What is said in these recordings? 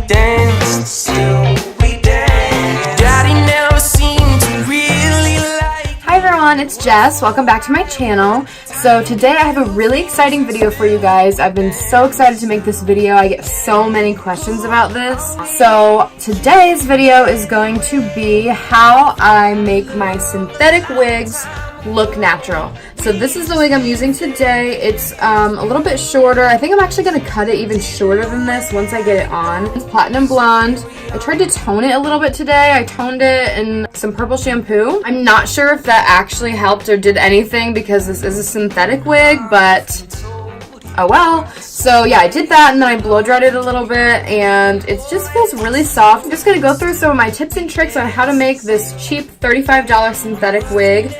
danced, still we dance. Daddy never seemed to really like. Hi everyone, it's Jess. Welcome back to my channel. So today I have a really exciting video for you guys. I've been so excited to make this video. I get so many questions about this. So today's video is going to be how I make my synthetic wigs look natural. So this is the wig I'm using today. It's a little bit shorter. I think I'm actually going to cut it even shorter than this once I get it on. It's platinum blonde. I tried to tone it a little bit today. I toned it in some purple shampoo. I'm not sure if that actually helped or did anything because this is a synthetic wig, but oh well. So yeah, I did that and then I blow dried it a little bit and it just feels really soft. I'm just going to go through some of my tips and tricks on how to make this cheap $35 synthetic wig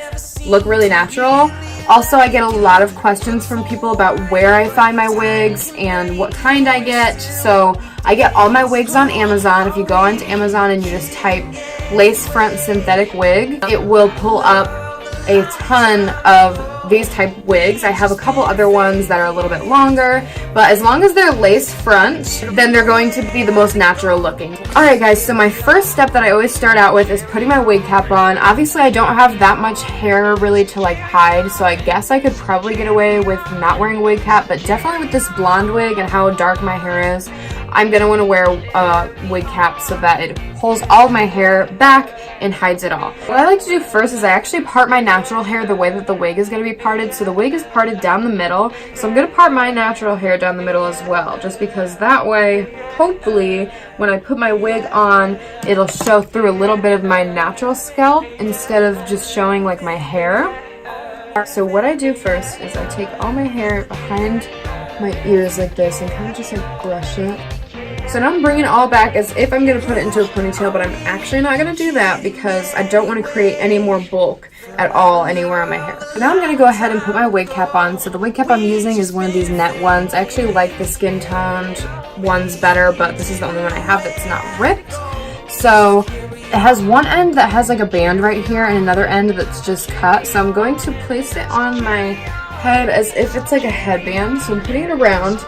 look really natural. Also, I get a lot of questions from people about where I find my wigs and what kind I get. So I get all my wigs on Amazon. If you go onto Amazon and you just type lace front synthetic wig, it will pull up a ton of these type wigs. I have a couple other ones that are a little bit longer, but as long as they're lace front, then they're going to be the most natural looking. Alright guys, so my first step that I always start out with is putting my wig cap on. Obviously I don't have that much hair really to like hide, so I guess I could probably get away with not wearing a wig cap, but definitely with this blonde wig and how dark my hair is, I'm going to want to wear a wig cap so that it pulls all of my hair back and hides it all. What I like to do first is I actually part my natural hair the way that the wig is going to be parted. So the wig is parted down the middle, so I'm going to part my natural hair down the middle as well, just because that way, hopefully, when I put my wig on, it'll show through a little bit of my natural scalp instead of just showing like my hair. So what I do first is I take all my hair behind my ears like this and kind of just like brush it. So now I'm bringing it all back as if I'm going to put it into a ponytail, but I'm actually not going to do that because I don't want to create any more bulk at all anywhere on my hair. So now I'm going to go ahead and put my wig cap on. So the wig cap I'm using is one of these net ones. I actually like the skin toned ones better, but this is the only one I have that's not ripped. So it has one end that has like a band right here and another end that's just cut. So I'm going to place it on my head as if it's like a headband. So I'm putting it around.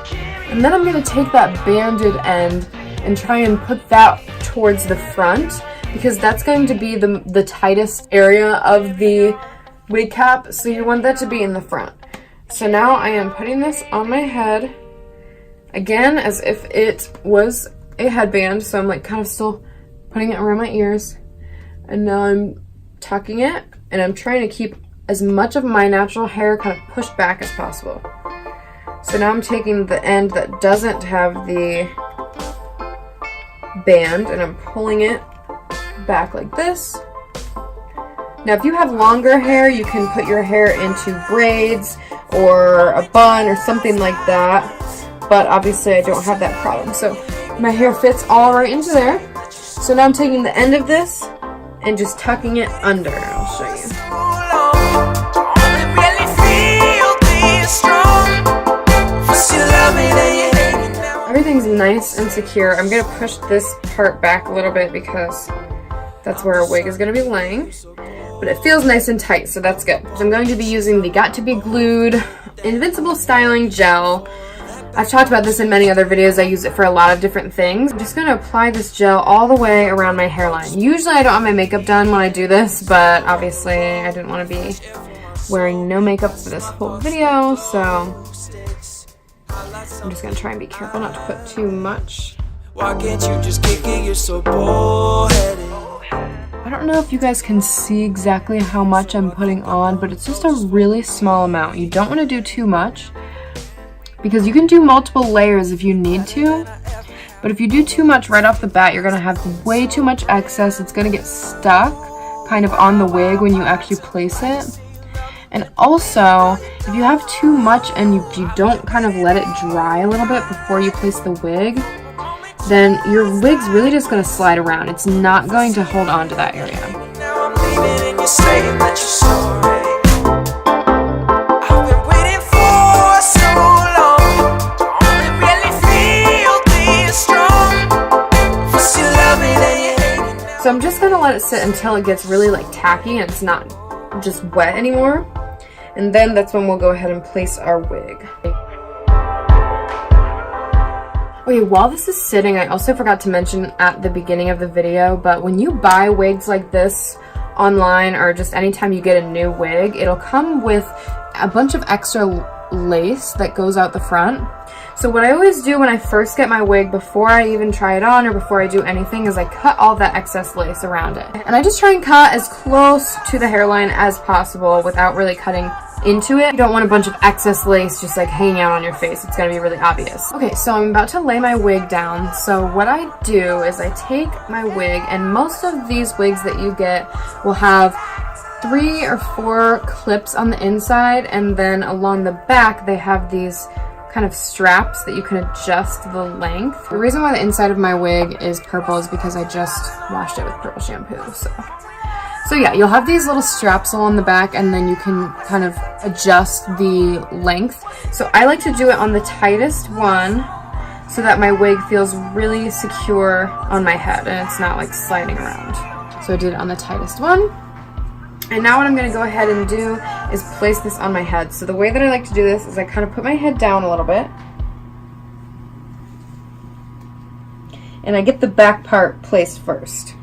And then I'm going to take that banded end and try and put that towards the front because that's going to be the tightest area of the wig cap, so you want that to be in the front. So now I am putting this on my head, again, as if it was a headband, so I'm like kind of still putting it around my ears. And now I'm tucking it, and I'm trying to keep as much of my natural hair kind of pushed back as possible. So now I'm taking the end that doesn't have the band and I'm pulling it back like this. Now if you have longer hair, you can put your hair into braids or a bun or something like that. But obviously I don't have that problem. So my hair fits all right into there. So now I'm taking the end of this and just tucking it under. I'll show you. Everything's nice and secure. I'm going to push this part back a little bit because that's where a wig is going to be laying. But it feels nice and tight, so that's good. So I'm going to be using the Got to Be Glued Invincible Styling Gel. I've talked about this in many other videos. I use it for a lot of different things. I'm just going to apply this gel all the way around my hairline. Usually I don't have my makeup done when I do this, but obviously I didn't want to be wearing no makeup for this whole video, so I'm just going to try and be careful not to put too much. Why can't you just kick it? You're so bullheaded. I don't know if you guys can see exactly how much I'm putting on, but it's just a really small amount. You don't want to do too much because you can do multiple layers if you need to, but if you do too much right off the bat, you're going to have way too much excess. It's going to get stuck kind of on the wig when you actually place it. And also, if you have too much and you don't kind of let it dry a little bit before you place the wig, then your wig's really just going to slide around. It's not going to hold on to that area. Now I'm leaving and you're saying that you're sorry. I've been waiting for so long to only really feel this strong. First you love me, then you hate me now. So I'm just going to let it sit until it gets really like tacky and it's not just wet anymore. And then that's when we'll go ahead and place our wig. Okay, while this is sitting, I also forgot to mention at the beginning of the video, but when you buy wigs like this online or just anytime you get a new wig, it'll come with a bunch of extra lace that goes out the front. So what I always do when I first get my wig, before I even try it on or before I do anything, is I cut all that excess lace around it. And I just try and cut as close to the hairline as possible without really cutting into it. You don't want a bunch of excess lace just like hanging out on your face. It's gonna be really obvious. Okay, so I'm about to lay my wig down. So what I do is I take my wig, and most of these wigs that you get will have 3 or 4 clips on the inside, and then along the back they have these kind of straps that you can adjust the length. The reason why the inside of my wig is purple is because I just washed it with purple shampoo. So yeah, you'll have these little straps along the back, and then you can kind of adjust the length. So I like to do it on the tightest one so that my wig feels really secure on my head and it's not like sliding around. So I did it on the tightest one. And now what I'm going to go ahead and do is place this on my head. So the way that I like to do this is I kind of put my head down a little bit. And I get the back part placed first.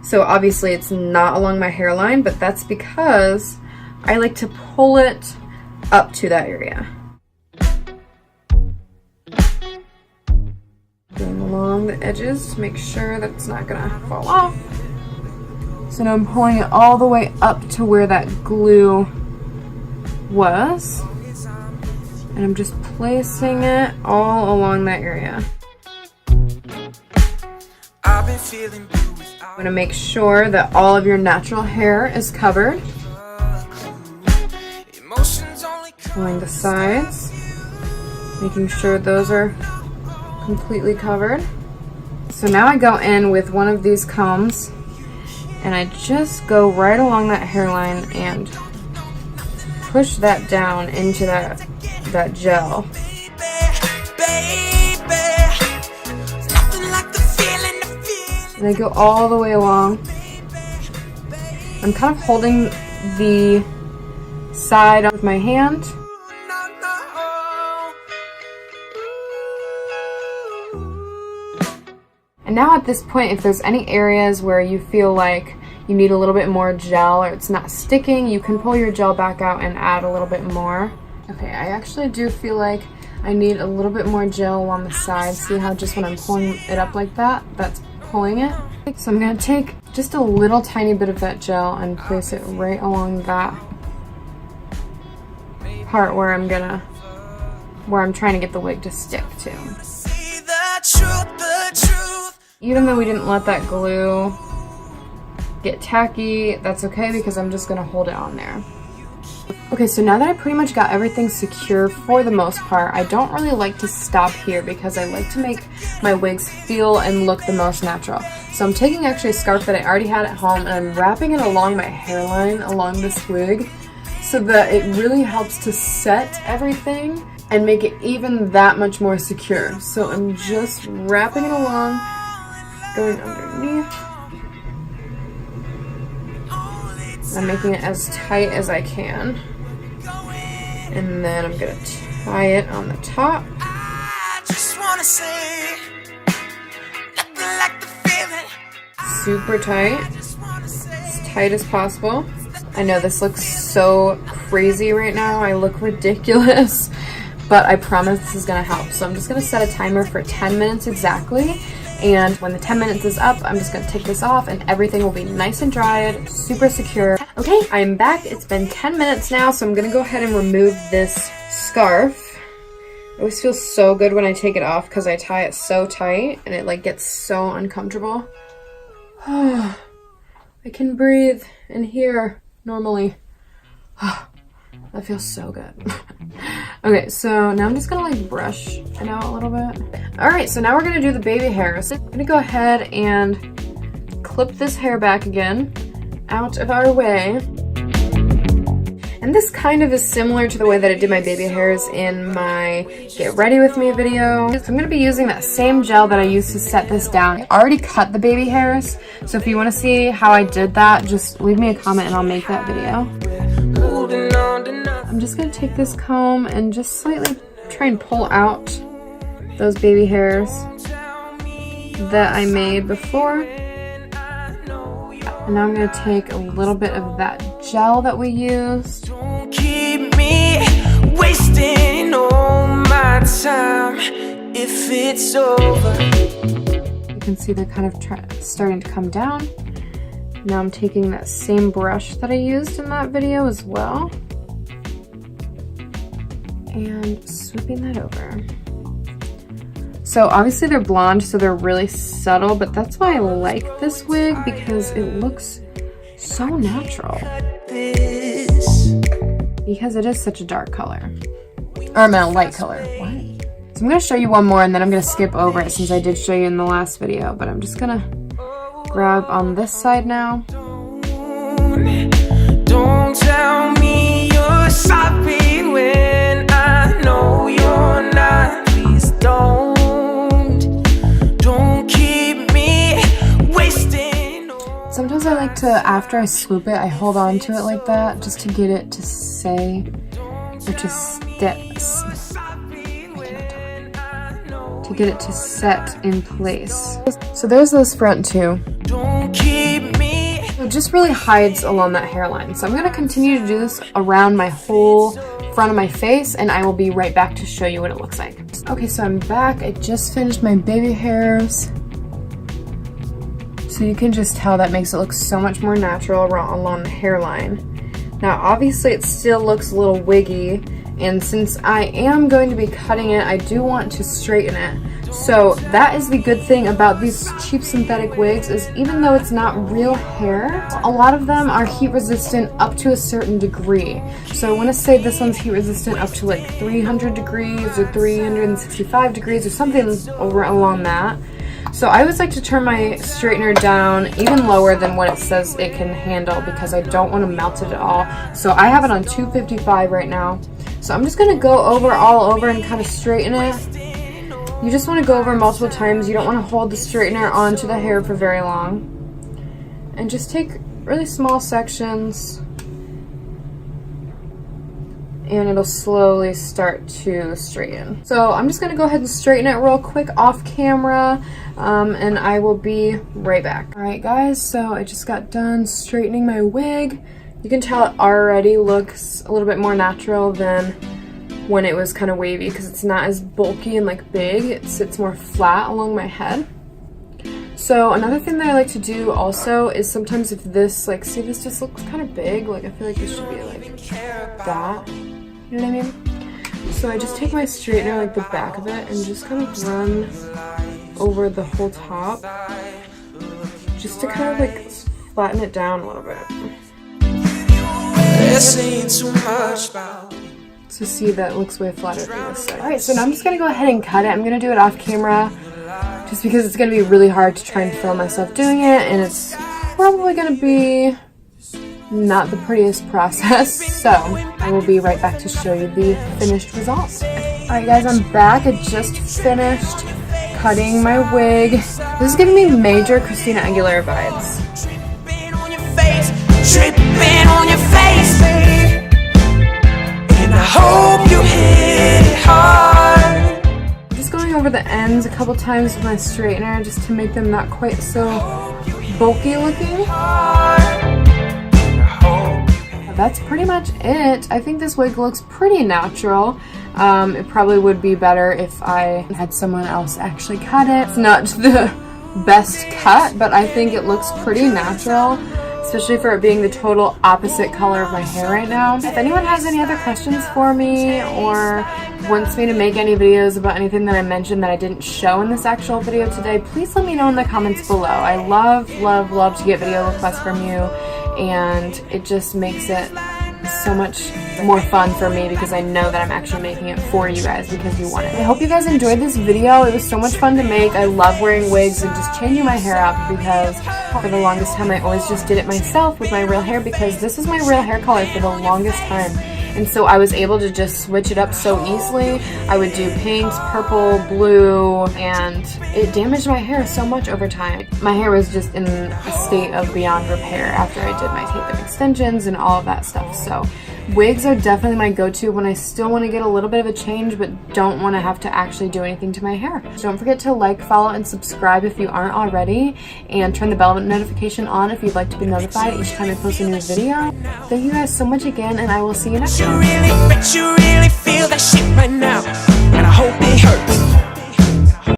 So obviously it's not along my hairline, but that's because I like to pull it up to that area. Going along the edges to make sure that it's not gonna fall off. So now I'm pulling it all the way up to where that glue was. And I'm just placing it all along that area. I've been feeling blue. I'm going to make sure that all of your natural hair is covered. Pulling the sides, making sure those are completely covered. So now I go in with one of these combs and I just go right along that hairline and push that down into that gel. And I go all the way along. I'm kind of holding the side with my hand. And now at this point, if there's any areas where you feel like you need a little bit more gel or it's not sticking, you can pull your gel back out and add a little bit more. Okay, I actually do feel like I need a little bit more gel along the side. See how just when I'm pulling it up like that, that's pulling it. So I'm going to take just a little tiny bit of that gel and place it right along that part where I'm trying to get the wig to stick to. Even though we didn't let that glue get tacky, that's okay because I'm just going to hold it on there. Okay, so now that I pretty much got everything secure for the most part, I don't really like to stop here because I like to make my wigs feel and look the most natural. So I'm taking actually a scarf that I already had at home and I'm wrapping it along my hairline along this wig so that it really helps to set everything and make it even that much more secure. So I'm just wrapping it along, going underneath. I'm making it as tight as I can. And then I'm going to tie it on the top. I just wanna say, nothing like the feeling. Super tight. As tight as possible. I know this looks so crazy right now. I look ridiculous. But I promise this is going to help. So I'm just going to set a timer for 10 minutes exactly. And when the 10 minutes is up, I'm just going to take this off and everything will be nice and dried, super secure. Okay, I'm back. It's been 10 minutes now, so I'm going to go ahead and remove this scarf. It always feels so good when I take it off because I tie it so tight and it like gets so uncomfortable. I can breathe in here normally. That feels so good. Okay, so now I'm just gonna like brush it out a little bit. Alright, so now we're gonna do the baby hair. So I'm gonna go ahead and clip this hair back again out of our way. And this kind of is similar to the way that I did my baby hairs in my Get Ready With Me video. So I'm going to be using that same gel that I used to set this down. I already cut the baby hairs, so if you want to see how I did that, just leave me a comment and I'll make that video. I'm just going to take this comb and just slightly try and pull out those baby hairs that I made before. And now I'm going to take a little bit of that gel that we used. Don't keep me wasting all my time if it's over. You can see they're kind of starting to come down. Now I'm taking that same brush that I used in that video as well and swooping that over. So obviously they're blonde, so they're really subtle, but that's why I like this wig, because it looks so natural. Because it is such a dark color. Or I meant a light color. What? So I'm going to show you one more and then I'm going to skip over it since I did show you in the last video, but I'm just going to grab on this side now. Don't tell me you're sorry when I know you're not. Please don't keep me wasting. Sometimes I like to, after I swoop it, I hold on to it like that just to get it to say, or to get it to set in place. So there's this front too. Don't keep me. It just really hides along that hairline. So I'm going to continue to do this around my whole front of my face, and I will be right back to show you what it looks like. Okay, so I'm back. I just finished my baby hairs. So you can just tell that makes it look so much more natural along the hairline. Now obviously it still looks a little wiggy, and since I am going to be cutting it, I do want to straighten it. So that is the good thing about these cheap synthetic wigs, is even though it's not real hair, a lot of them are heat resistant up to a certain degree. So I want to say this one's heat resistant up to like 300 degrees or 365 degrees or something over along that. So I always like to turn my straightener down even lower than what it says it can handle, because I don't want to melt it at all. So I have it on 255 right now. So I'm just going to go all over and kind of straighten it. You just want to go over multiple times. You don't want to hold the straightener onto the hair for very long. And just take really small sections, and it'll slowly start to straighten. So I'm just going to go ahead and straighten it real quick off camera, and I will be right back. Alright guys, so I just got done straightening my wig. You can tell it already looks a little bit more natural than when it was kind of wavy, because it's not as bulky and like big. It sits more flat along my head. So another thing that I like to do also is sometimes if this, like, see, this just looks kind of big, like I feel like this should be like that, you know what I mean? So I just take my straightener, like the back of it, and just kind of run over the whole top, just to kind of like flatten it down a little bit. So see, that looks way flatter than this side. Alright, so now I'm just going to go ahead and cut it. I'm going to do it off camera just because it's going to be really hard to try and film myself doing it, and it's probably going to be not the prettiest process. So I will be right back to show you the finished result. Alright guys, I'm back. I just finished cutting my wig. This is giving me major Christina Aguilera vibes. Dripping on your face, and I hope you hit it hard. Just going over the ends a couple times with my straightener just to make them not quite so bulky looking. That's pretty much it. I think this wig looks pretty natural. It probably would be better if I had someone else actually cut it. It's not the best cut, but I think it looks pretty natural, especially for it being the total opposite color of my hair right now. If anyone has any other questions for me or wants me to make any videos about anything that I mentioned that I didn't show in this actual video today, please let me know in the comments below. I love to get video requests from you, and it just makes it so much more fun for me because I know that I'm actually making it for you guys because you want it. I hope you guys enjoyed this video. It was so much fun to make. I love wearing wigs and just changing my hair up, because for the longest time I always just did it myself with my real hair, because this is my real hair color for the longest time. And so I was able to just switch it up so easily. I would do pinks, purple, blue, and it damaged my hair so much over time. My hair was just in a state of beyond repair after I did my tape and extensions and all of that stuff. So Wigs are definitely my go-to when I still want to get a little bit of a change but don't want to have to actually do anything to my hair. Don't forget to like, follow, and subscribe if you aren't already, and turn the bell notification on if you'd like to be notified each time I post a new video. Thank you guys so much again, and I will see you next time. You really feel that shit right now, and I hope it hurts.